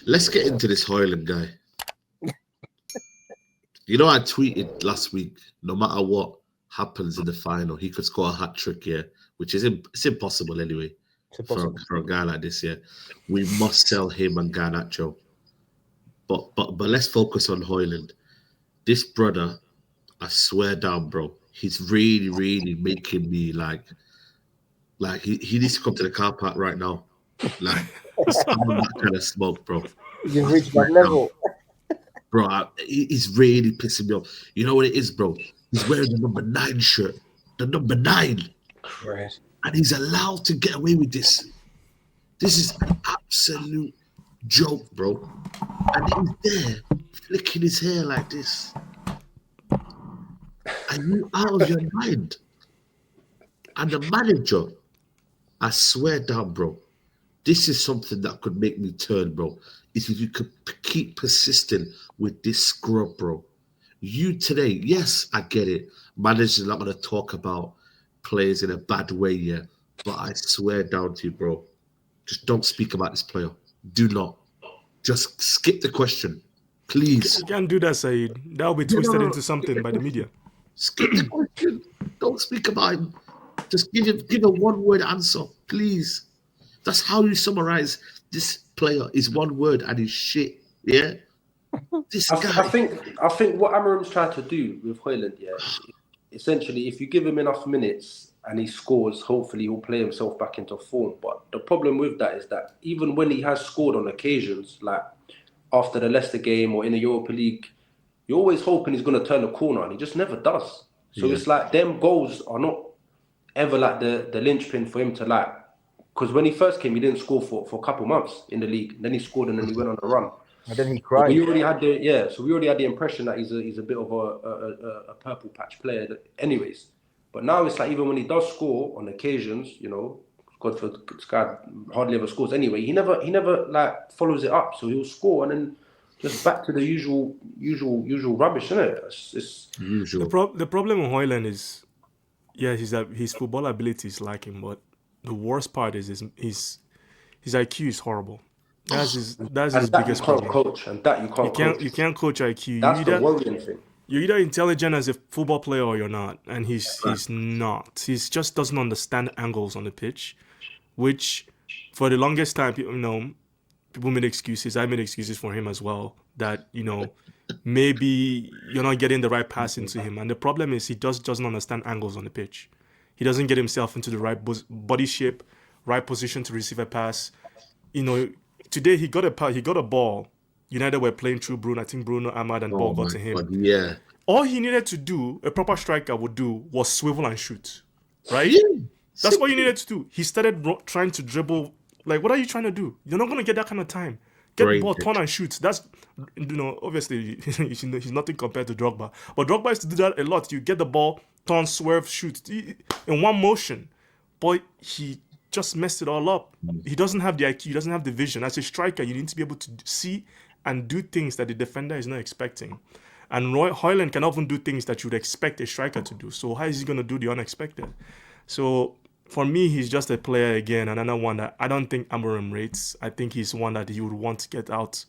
Let's get into this Hojlund guy. You know, I tweeted last week, no matter what happens in the final, he could score a hat trick, yeah, which is it's impossible anyway It's impossible. for a guy like this, yeah. We must sell him and Garnacho. But let's focus on Hojlund. This brother, I swear down, bro, he's really, really making me he needs to come to the car park right now. Like I'm on that kind of smoke, bro. You've I reached swear that down. level. Bro, he's really pissing me off. You know what it is, bro? He's wearing the number 9 shirt, the number 9, Right. and he's allowed to get away with this. This is an absolute joke, bro. And he's there flicking his hair like this. Are you out of your mind? And the manager, I swear down, bro, this is something that could make me turn, bro. Is if you could keep persisting with this scrub, bro. You today, yes, I get it. Managers are not going to talk about players in a bad way yet, but I swear down to you, bro. Just don't speak about this player. Do not. Just skip the question, please. You can't do that, Saeed. That'll be twisted into something by the media. Skip the question. Don't speak about him. Just give a one-word answer, please. That's how you summarize this player is one word and he's shit. Yeah. This guy. I think what Amarim's trying to do with Hojlund, yeah, essentially, if you give him enough minutes and he scores, hopefully he'll play himself back into form. But the problem with that is that even when he has scored on occasions, like after the Leicester game or in the Europa League, you're always hoping he's going to turn the corner, and he just never does. So it's like them goals are not ever like the linchpin for him to like. Because when he first came, he didn't score for a couple months in the league. Then he scored and then he went on a run. And then he But cried. we already had the impression that he's a bit of a purple patch player. Anyways, but now it's like even when he does score on occasions, you know, God for this guy hardly ever scores anyway. He never like follows it up. So he'll score and then just back to the usual rubbish, isn't it? It's Usual. The problem with Hojlund is, yeah, his football ability is lacking, but the worst part is his IQ is horrible. That's his and biggest that you can't problem. coach, and that you can't coach. You can't coach IQ. That's the worrying thing. You're either intelligent as a football player or you're not, and he's not. He just doesn't understand angles on the pitch, which for the longest time, people made excuses. I made excuses for him as well. That maybe you're not getting the right pass into him, and the problem is he doesn't understand angles on the pitch. He doesn't get himself into the right body shape, right position to receive a pass. Today he got a ball. United were playing through Bruno. I think Bruno, Ahmad, and ball got to him. God, yeah. All he needed to do, a proper striker would do, was swivel and shoot. Right? Yeah. That's what you needed to do. He started trying to dribble. Like, what are you trying to do? You're not going to get that kind of time. Get the ball, turn and shoot. That's, obviously, he's nothing compared to Drogba. But Drogba used to do that a lot. You get the ball, turn, swerve, shoot in one motion. But he just messed it all up. He doesn't have the IQ. He doesn't have the vision. As a striker, you need to be able to see and do things that the defender is not expecting. And Hojlund can often do things that you would expect a striker to do. So how is he going to do the unexpected? So for me, he's just a player again, another one that I don't think Amorim rates. I think he's one that he would want to get out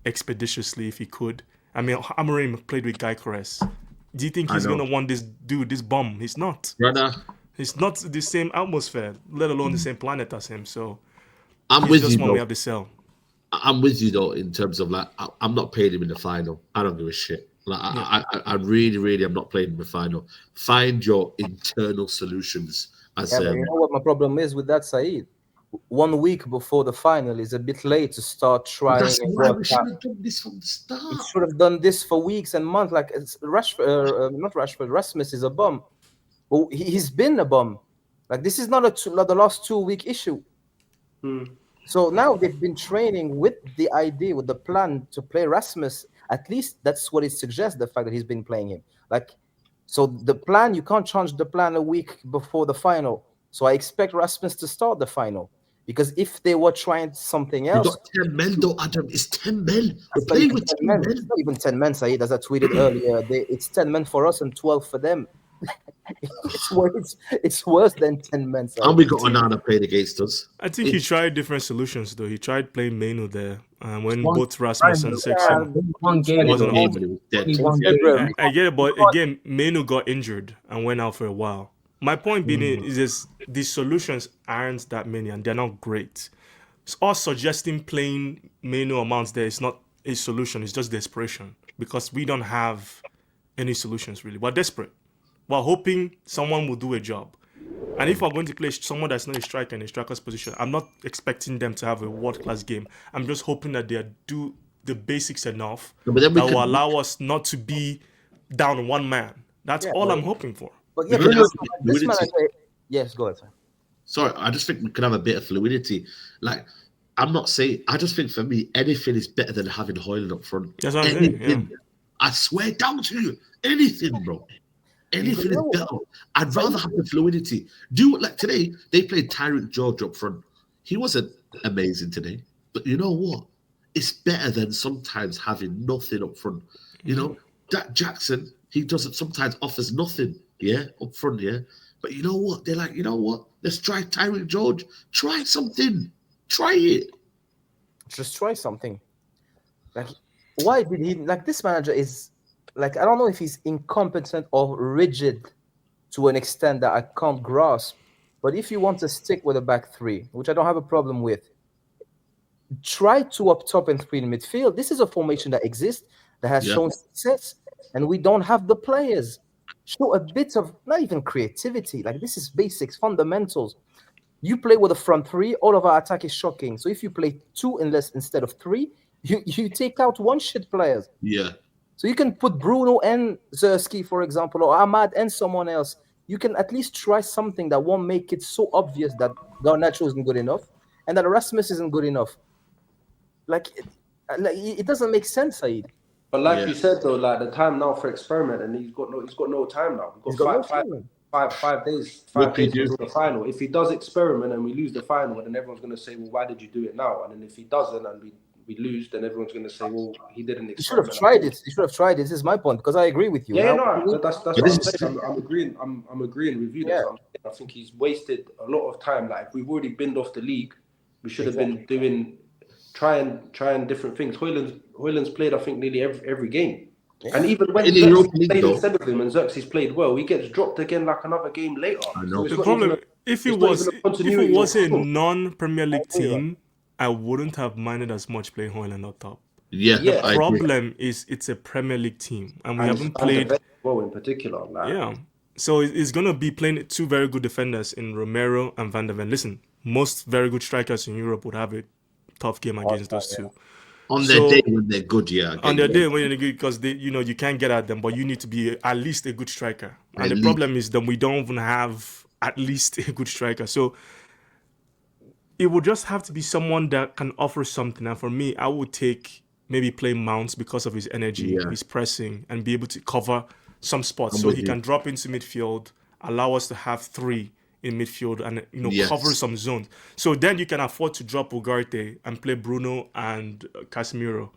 expeditiously if he could. I mean, Amorim played with Guy Carres. Do you think he's going to want this dude, this bum? He's not. Brother, It's not the same atmosphere, let alone the same planet as him. So I'm he's with just you, one we though. have to sell. I'm with you, though, in terms of, like, I'm not playing him in the final. I don't give a shit. Like, I really, really am not playing in the final. Find your internal solutions. But you know what my problem is with that, Saeed? 1 week before the final is a bit late to start trying. That's why we should have done this from the start. He should have done this for weeks and months. Like Rasmus is a bum. Well, he's been a bum. Like, this is not the last 2 week issue. So now they've been training with the idea, with the plan to play Rasmus. At least that's what it suggests, the fact that he's been playing him. Like, so the plan, you can't change the plan a week before the final. So I expect Rasmus to start the final. Because if they were trying something else... You got 10 men, though, Adam. It's 10 men. We're It's playing with 10 men. It's not even 10 men, Saeed, as I tweeted earlier. It's 10 men for us and 12 for them. It's worse than 10 men. Saeed. And we got Onana playing against us. I think he tried different solutions, though. He tried playing Mainu there. when One- both Rasmus and Sexton. One game. Wasn't though. on. But it was dead. Only one Yeah, game. bro. I get it, but again, Menu got injured and went out for a while. My point being is this, the solutions aren't that many and they're not great. So us suggesting playing Menu amounts there is not a solution, it's just desperation because we don't have any solutions really. We're desperate. We're hoping someone will do a job. And if we're going to play someone that's not a striker in a striker's position, I'm not expecting them to have a world-class game. I'm just hoping that they do the basics enough No, but then we that can- will allow us not to be down one man. That's Yeah, all but- I'm hoping for. But yeah, We can but have this fluidity. manager. Yes, go ahead. Sir. Sorry, I just think we can have a bit of fluidity. Like, I'm not saying. I just think for me, anything is better than having Hojlund up front. That's what I'm saying, Anything. I swear down to you, anything, bro. Anything is know- better. I'd rather have the fluidity. Do like today. They played Tyreek George up front. He wasn't amazing today, but you know what? It's better than sometimes having nothing up front. You know, that Jackson, he doesn't sometimes offers nothing. Yeah, up front. Yeah, but you know what? They're like, you know what? Let's try Tyreek George. Try something. Try it. Just try something. Like, why did he? Like, this manager is like, I don't know if he's incompetent or rigid to an extent that I can't grasp. But if you want to stick with a back three, which I don't have a problem with, try two up top and three in midfield. This is a formation that exists, that has Yeah. shown success, and we don't have the players. Show a bit of not even creativity. Like, this is basics, fundamentals. You play with a front three, all of our attack is shocking. So if you play two instead of three, you take out one shit players. Yeah. So you can put Bruno and Zerski, for example, or Ahmad and someone else. You can at least try something that won't make it so obvious that Garnacho isn't good enough and that Erasmus isn't good enough. Like it doesn't make sense, Saeed. But like Yeah. you said though, like the time now for experiment, and he's got no time now. He's We've got no got time. five days What can you until do? the final. If he does experiment and we lose the final, then everyone's going to say, well, why did you do it now? And then if he doesn't and we lose, then everyone's going to say, well, he didn't He should have experiment. tried it. He should have tried it. This is my point because I agree with you. Yeah, Now, no, that's what this I'm is- saying. I'm agreeing. I'm agreeing with you. Yeah. That's what I'm saying. I think he's wasted a lot of time. Like, if we've already binned off the league, we should have been doing trying different things. Hojlund's played, I think, nearly every game. And even when In the Europa Xerxes League, played though. instead of him and Xerxes played well, he gets dropped again like another game later. I know. it's The not problem, even if it it's not was even a if continuity it was of a football. non-Premier League agree, right? team, I wouldn't have minded as much playing Hojlund up top. Yeah. Yeah. I agree. Problem is it's a Premier League team and we And haven't Van de played. Ven well in particular. Like, Yeah. So it's going to be playing two very good defenders in Romero and Van der Ven. Listen, most very good strikers in Europe would have a tough game against those two. On their So- day when they're good, yeah. I get On their you. day when you're good, because you can't get at them, but you need to be at least a good striker. And At the least. problem is that we don't even have at least a good striker. So it would just have to be someone that can offer something. And for me, I would take maybe play Mounts because of his energy, Yeah. his pressing, and be able to cover some spots. I'm So with he you. can drop into midfield, allow us to have three in midfield and Yes. cover some zones. So then you can afford to drop Ugarte and play Bruno and Casemiro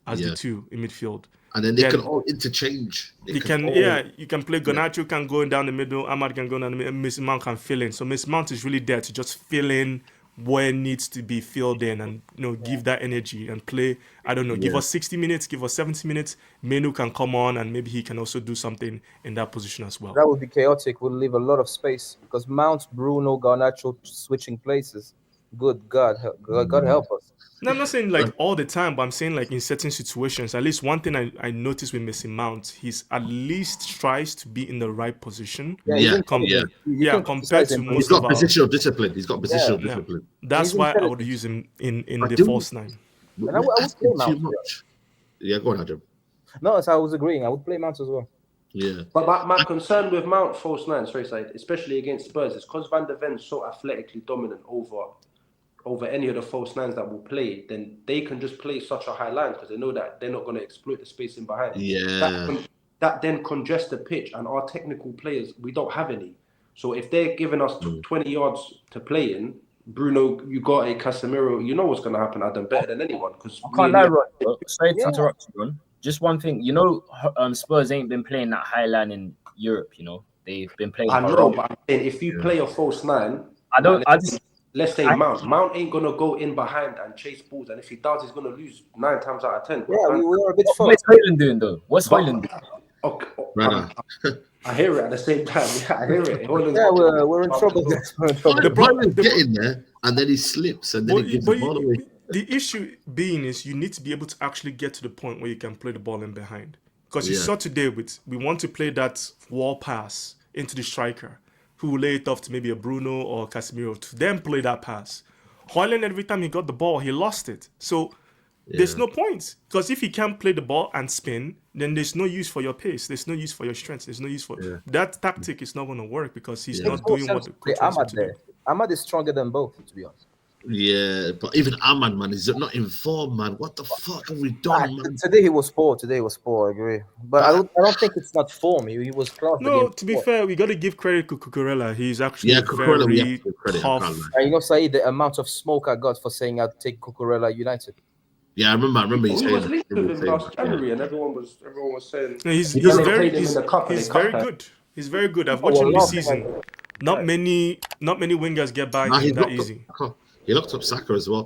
as the Yeah. two in midfield. And then they Yeah. can all interchange. They You can, all- you can play Garnacho can go down the middle, Ahmad can go down the middle, and Miss Mount can fill in. So Miss Mount is really there to just fill in where it needs to be filled in and give that energy and play. I don't know, give Yeah. us 60 minutes, give us 70 minutes. Menu can come on and maybe he can also do something in that position as well. that would be chaotic. We'll leave a lot of space because Mount, Bruno, Garnacho switching places. Good God, God help us. No, I'm not saying like all the time, but I'm saying like in certain situations. At least one thing I noticed with Messi Mount, he's at least tries to be in the right position. Yeah, Yeah, he's com- yeah. Yeah, compared to He's most got of our. positional discipline. He's got positional Yeah. discipline. That's He's why I would intelligent. use him in I the do- false nine. And I would We're asking play Mount, too much. Yeah, go on, Adam. No, so I was agreeing. I would play Mount as well. Yeah. But my concern with Mount false nine, sorry, Saeed, especially against Spurs, is because Van der Ven's so athletically dominant over any of the false nines that will play, then they can just play such a high line because they know that they're not going to exploit the space in behind. Yeah. That then congests the pitch, and our technical players, we don't have any. So if they're giving us 20 yards to play in, Bruno, Ugarte, Casemiro, you know what's going to happen, Adam, better than anyone. Because I can't lie, Ron. Sorry to Yeah. interrupt you, Ron. Just one thing. Spurs ain't been playing that high line in Europe. They've been playing. I know, but I'm saying if you play a false nine, I let's say Mount. Mount ain't gonna go in behind and chase balls, and if he does, he's gonna lose 9 times out of 10. Yeah, we were a bit What's fucked. Hojlund doing though? What's Hojlund doing? Okay, Brother. I hear it at the same time. Yeah, I hear it. Yeah, we're in trouble. We're in trouble. The problem is getting there, and then he slips, and then he gives the ball away. The issue being is you need to be able to actually get to the point where you can play the ball in behind. Because you saw today we want to play that wall pass into the striker, who will lay it off to maybe a Bruno or Casemiro to then play that pass. Hojlund, every time he got the ball, he lost it. So there's no point. Because if he can't play the ball and spin, then there's no use for your pace. There's no use for your strength. There's no use for that tactic. Is not going to work because he's not doing what the coach wants him to do. Ahmad is stronger than both, to be honest. Yeah, but even Ahmad, man, is not in form, man. What the fuck have we done, man? Today he was poor. I agree. But I don't think it's not form. He was class. No, to be fair, we got to give credit to Cucurella. He's actually very tough. You know, Saeed, the amount of smoke I got for saying I'd take Cucurella United. Yeah, I remember you saying. He was linked with him last January, and everyone was saying he's very good. He's very good. I've watched him this season. Not many wingers get by him that easy. He locked up Saka as well.